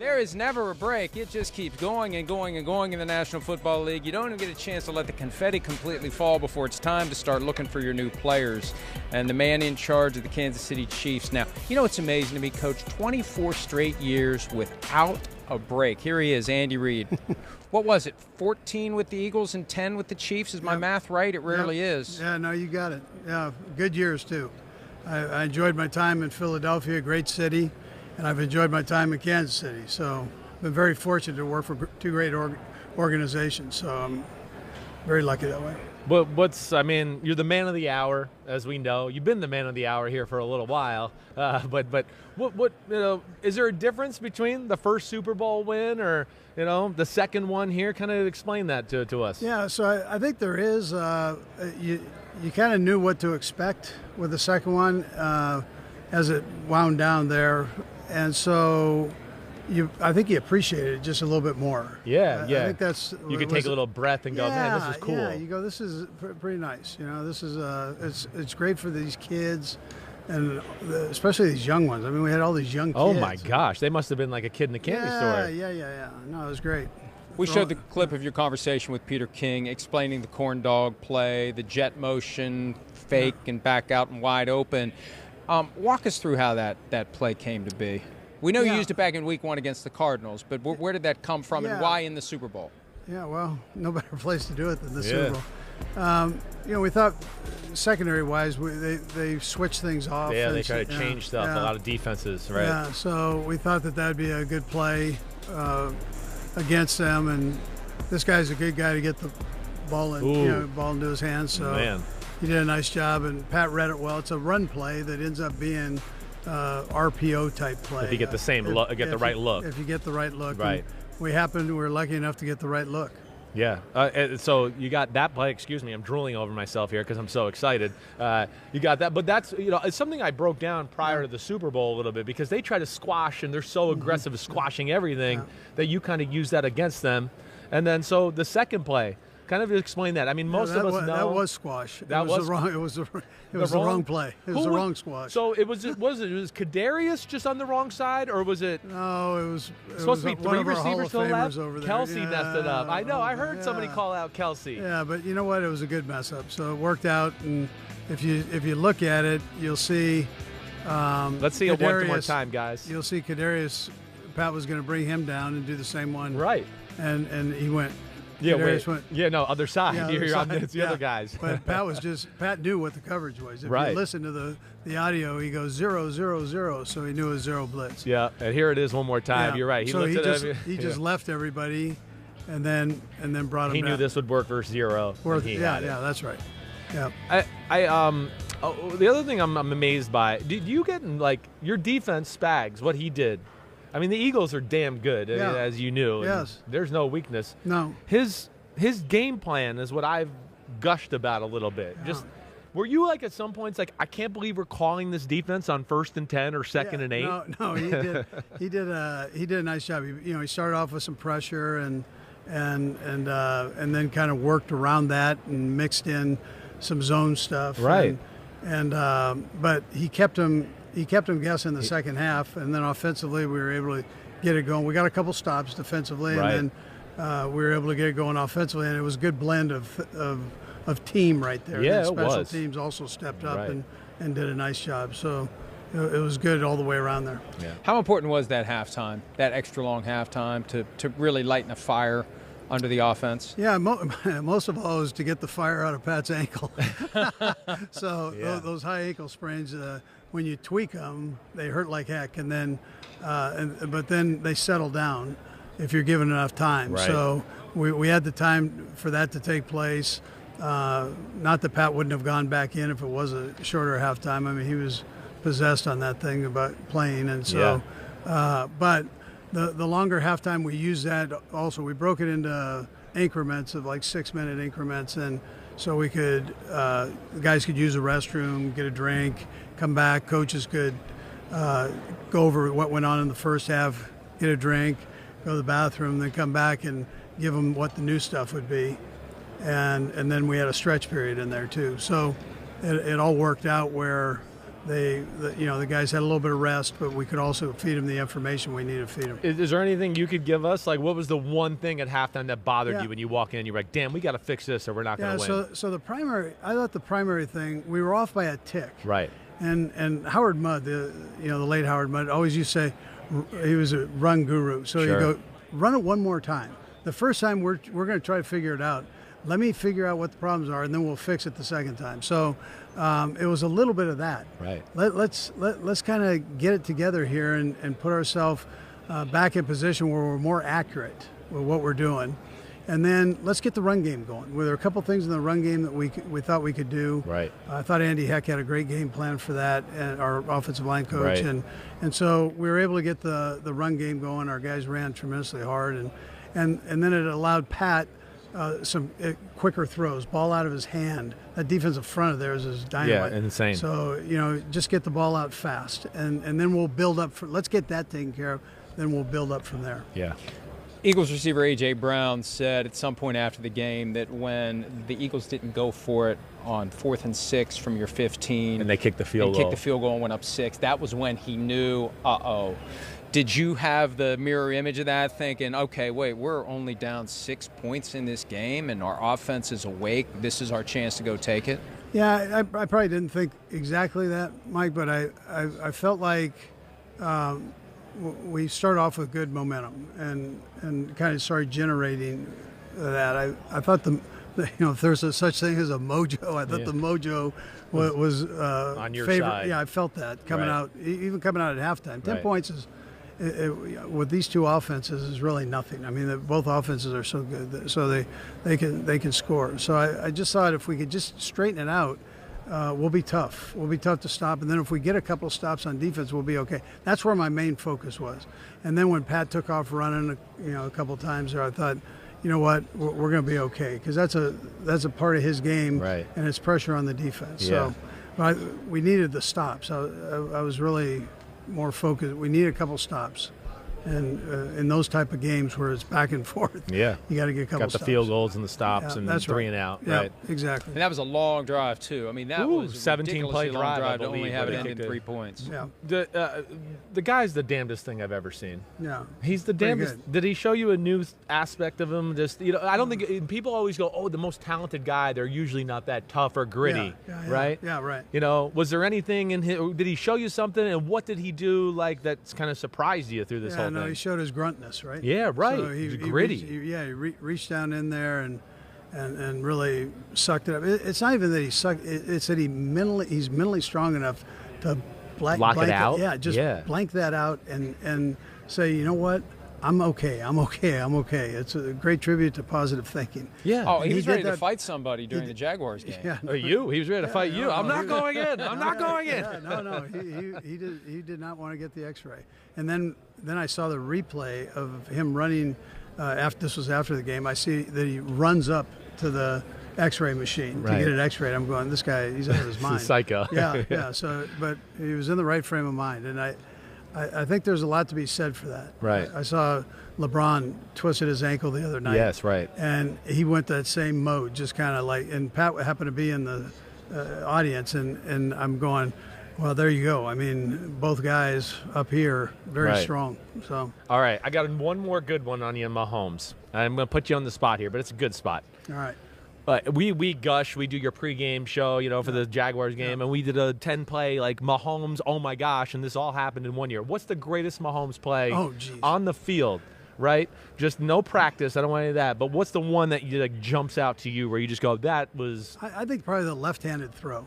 There is never a break. It just keeps going and going and going in the National Football League. You don't even get a chance to let the confetti completely fall before it's time to start looking for your new players. And the man in charge of the Kansas City Chiefs. Now, you know what's amazing to me, Coach? 24 straight years without a break. Here he is, Andy Reid. What was it, 14 with the Eagles and 10 with the Chiefs? Is my math right? It rarely is. Yeah, no, you got it. Yeah, good years, too. I enjoyed my time in Philadelphia, great city. And I've enjoyed my time in Kansas City. So I've been very fortunate to work for two great organizations. So I'm very lucky that way. But you're the man of the hour, as we know. You've been the man of the hour here for a little while. But what is there a difference between the first Super Bowl win or, the second one here? Kind of explain that to us. Yeah, so I think there is. You kind of knew what to expect with the second one as it wound down there. And so I think you appreciate it just a little bit more. Yeah. I think that's... You could take a little breath and go, man, this is cool. Yeah, you go, this is pretty nice. This is it's great for these kids, and especially these young ones. I mean, we had all these young kids. Oh, my gosh. They must have been like a kid in the candy store. Yeah. No, it was great. We showed the clip of your conversation with Peter King explaining the corn dog play, the jet motion, fake and back out and wide open. Walk us through how that play came to be. We know you used it back in Week 1 against the Cardinals, but where did that come from and why in the Super Bowl? Yeah, well, no better place to do it than the Super Bowl. We thought secondary-wise, they switched things off. Yeah, they try to change stuff, a lot of defenses, right? Yeah, so we thought that would be a good play against them, and this guy's a good guy to get the ball into his hands. So. Man. He did a nice job, and Pat read it well. It's a run play that ends up being RPO type play. If you get the same look, the right look. If you get the right look, right? We were lucky enough to get the right look. Yeah. So you got that play. Excuse me, I'm drooling over myself here because I'm so excited. You got that, but that's it's something I broke down prior to the Super Bowl a little bit because they try to squash and they're so aggressive at squashing everything that you kind of use that against them, and then so the second play. Kind of explain that. I mean, most of us know that was squash. It was the wrong play. It was the wrong squash. So it was Kadarius just on the wrong side, or was it? No, it was supposed to be three receivers to the left. Over there. Kelsey messed it up. I know. I heard somebody call out Kelsey. Yeah, but you know what? It was a good mess up. So it worked out. And if you look at it, you'll see. Let's see it one more time, guys. You'll see Kadarius. Pat was going to bring him down and do the same one. Right. And he went. Yeah, other side. Yeah, it's the other guys. But Pat knew what the coverage was. If you listen to the audio, he goes 0, 0, 0, so he knew it was zero blitz. Yeah, and here it is one more time. Yeah. You're right. He just left everybody, and then brought him. He knew this would work versus zero. That's right. Yeah. The other thing I'm amazed by, did you get your defense, Spags, what he did? I mean, the Eagles are damn good, as you knew. Yes. There's no weakness. No. His game plan is what I've gushed about a little bit. Yeah. Just were you at some points I can't believe we're calling this defense on 1st and 10 or 2nd and 8? No, he did. He did a nice job. He started off with some pressure and then kind of worked around that and mixed in some zone stuff. Right. But he kept him guessing the second half, and then offensively we were able to get it going. We got a couple stops defensively, and then we were able to get it going offensively, and it was a good blend of team right there. Yeah, and special it was. teams also stepped up and did a nice job. So it was good all the way around there. Yeah. How important was that halftime, that extra long halftime, to really lighten a fire under the offense? Yeah, most of all was to get the fire out of Pat's ankle. So those high ankle sprains, when you tweak them, they hurt like heck, and then, but then they settle down if you're given enough time. Right. So we had the time for that to take place. Not that Pat wouldn't have gone back in if it was a shorter halftime. I mean, he was possessed on that thing about playing, and so. But the longer halftime, we used that also. We broke it into increments of 6-minute increments, and so we could the guys could use a restroom, get a drink, come back. Coaches could go over what went on in the first half, get a drink, go to the bathroom, then come back and give them what the new stuff would be, and then we had a stretch period in there too. So it all worked out where the guys had a little bit of rest, but we could also feed them the information we needed to feed them. Is there anything you could give us? Like, what was the one thing at halftime that bothered you when you walk in and you're like, damn, we got to fix this or we're not going to win? So I thought the primary thing, we were off by a tick. Right. And Howard Mudd, the late Howard Mudd, always used to say he was a run guru. So you go, run it one more time. The first time we're going to try to figure it out. Let me figure out what the problems are, and then we'll fix it the second time. So it was a little bit of that. Right. Let's kind of get it together here and put ourselves back in position where we're more accurate with what we're doing. And then let's get the run game going. There were a couple things in the run game that we thought we could do. Right. I thought Andy Heck had a great game plan for that, and our offensive line coach. Right. And so we were able to get the run game going. Our guys ran tremendously hard, and then it allowed Pat some quicker throws, ball out of his hand. That defensive front of theirs is dynamite. Yeah, insane. So, just get the ball out fast, and then we'll build up. Let's get that taken care of, then we'll build up from there. Yeah. Eagles receiver A.J. Brown said at some point after the game that when the Eagles didn't go for it on 4th and 6 from your 15. And they kicked the field goal. Kicked the field goal and went up 6. That was when he knew, uh-oh. Did you have the mirror image of that, thinking, okay, wait, we're only down 6 points in this game and our offense is awake. This is our chance to go take it? Yeah, I probably didn't think exactly that, Mike, but I felt like we started off with good momentum and kind of started generating that. I thought if there's such thing as a mojo, I thought the mojo was on your favorite. side. Yeah, I felt that coming out, even coming out at halftime. 10 points is. With these two offenses is really nothing. I mean, both offenses are so good, so they can score. So I just thought if we could just straighten it out, we'll be tough. We'll be tough to stop, and then if we get a couple of stops on defense, we'll be okay. That's where my main focus was. And then when Pat took off running, a couple of times there, I thought, you know what, we're going to be okay, because that's a part of his game, right. And it's pressure on the defense. Yeah. So we needed the stops. I was really more focused. We need a couple stops, and in those type of games where it's back and forth, you got to get a couple. Got the stops. Field goals and the stops, and that's 3 and out. Yeah, right, exactly. And that was a long drive too. I mean, that was a 17-play long drive I to only believe, have it where they end in kicked 3 points. Yeah, the guy's the damnedest thing I've ever seen. Yeah, he's the pretty damnedest. good. Did he show you a new aspect of him? Just I don't think people always go, oh, the most talented guy. They're usually not that tough or gritty, right? Yeah, right. Was there anything in him? Did he show you something? And what did he do that's kind of surprised you through this whole thing? He showed his gruntness, right? Yeah, right. So he's gritty. He reached down in there and really sucked it up. It's not even that he sucked. It's that he's mentally strong enough to block it out. Blank that out and say, you know what, I'm okay. It's a great tribute to positive thinking. Yeah. Oh, he was ready to fight somebody during the Jaguars game. Yeah, no, he was ready to fight you. I'm not going in. I'm not going in. No. He did not want to get the X-ray. And then I saw the replay of him running. This was after the game. I see that he runs up to the X-ray machine to get an X-ray. I'm going, this guy, he's out of his mind. He's a psycho. Yeah. So, but he was in the right frame of mind, and I think there's a lot to be said for that. Right. I saw LeBron twisted his ankle the other night. Yes, right. And he went that same mode, just kind of like. And Pat happened to be in the audience, and I'm going, well, there you go. I mean, both guys up here, very strong. So. All right, I got one more good one on you, Mahomes. I'm going to put you on the spot here, but it's a good spot. All right. We gush. We do your pregame show, for the Jaguars game, and we did a 10-play Mahomes. Oh my gosh! And this all happened in 1 year. What's the greatest Mahomes play on the field? Right? Just no practice. I don't want any of that. But what's the one that jumps out to you where you just go, that was? I think probably the left-handed throw.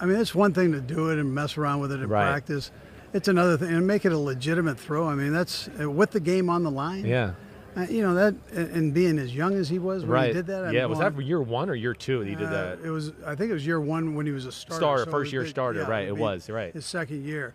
I mean, it's one thing to do it and mess around with it in practice. It's another thing, and make it a legitimate throw. I mean, that's with the game on the line. Yeah. That, and being as young as he was when he did that. Was that year 1 or year 2 that he did that? I think it was year 1, when he was a starter. First-year starter, right? It was, right. His second year.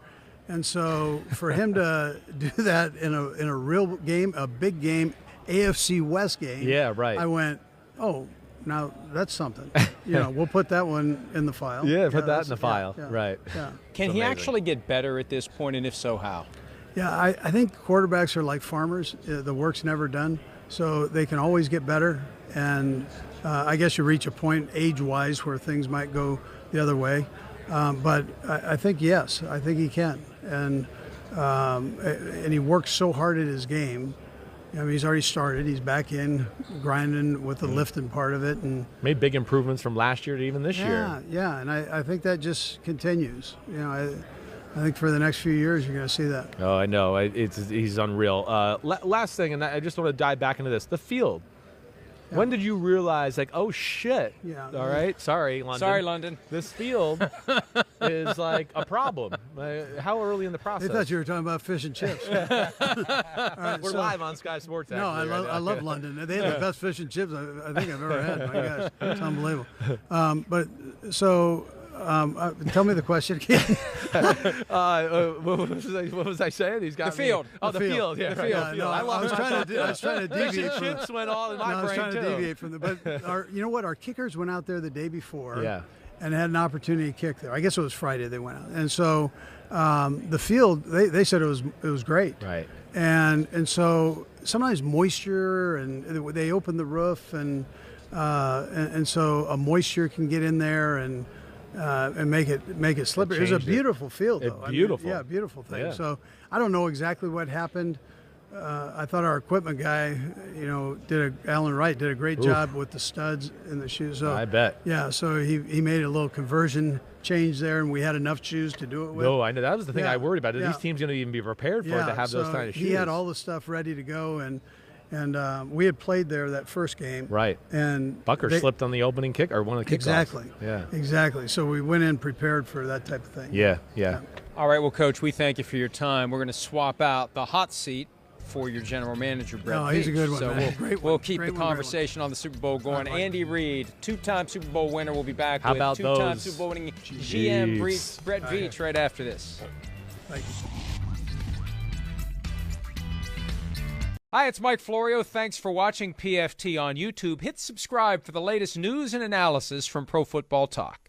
And so for him to do that in a real game, a big game, AFC West game. Yeah, right. I went, oh, now that's something. We'll put that one in the file. Yeah, put that in the file. Right. Yeah. Can he actually get better at this point, and if so, how? Yeah, I think quarterbacks are like farmers. The work's never done, so they can always get better. And I guess you reach a point age-wise where things might go the other way. But I think, yes, I think he can. And he works so hard at his game. I mean, he's already started. He's back in grinding with the lifting part of it, and made big improvements from last year to even this year. Yeah, and I think that just continues. You know, I think for the next few years you're going to see that. Oh, I know. He's unreal. Last thing, and I just want to dive back into this: the field. Yeah. When did you realize, like, oh shit? Yeah. All right. Sorry, London. Sorry, London. This field is like a problem. How early in the process? I thought you were talking about fish and chips. Right, we're live on Sky Sports. No, I love London. They have the best fish and chips I think I've ever had. My gosh, it's unbelievable. Tell me the question again. What was I saying? He's got the field. Oh, the field. Yeah, the field. Right, No, I was trying to deviate. Fish and chips went all in my brain I was trying too. to deviate from but you know what? Our kickers went out there the day before. Yeah. And had an opportunity to kick there. I guess it was Friday they went out, and so the field they said it was great. Right. And so sometimes moisture, and they open the roof, and so a moisture can get in there and make it slippery. It was a beautiful field, though. Beautiful. Beautiful thing. Yeah. So I don't know exactly what happened. I thought our equipment guy, Alan Wright did a great job with the studs in the shoes. So, I bet. Yeah, so he made a little conversion change there, and we had enough shoes to do it with. No, I know. That was the thing I worried about. Are these teams going to even be prepared for it to have those kind of shoes? He had all the stuff ready to go, and we had played there that first game. Right. And Bucker slipped on the opening kick or one of the kickoffs. Exactly. Yeah. Exactly. So we went in prepared for that type of thing. Yeah. All right, well, Coach, we thank you for your time. We're going to swap out the hot seat for your general manager, Brett Veach. He's a good one, so man. We'll keep the conversation on the Super Bowl going. Andy Reid, two-time Super Bowl winner, will be back How with about two-time those? Super Bowl winning GM Brett Veach right after this. Thank you. Hi, it's Mike Florio. Thanks for watching PFT on YouTube. Hit subscribe for the latest news and analysis from Pro Football Talk.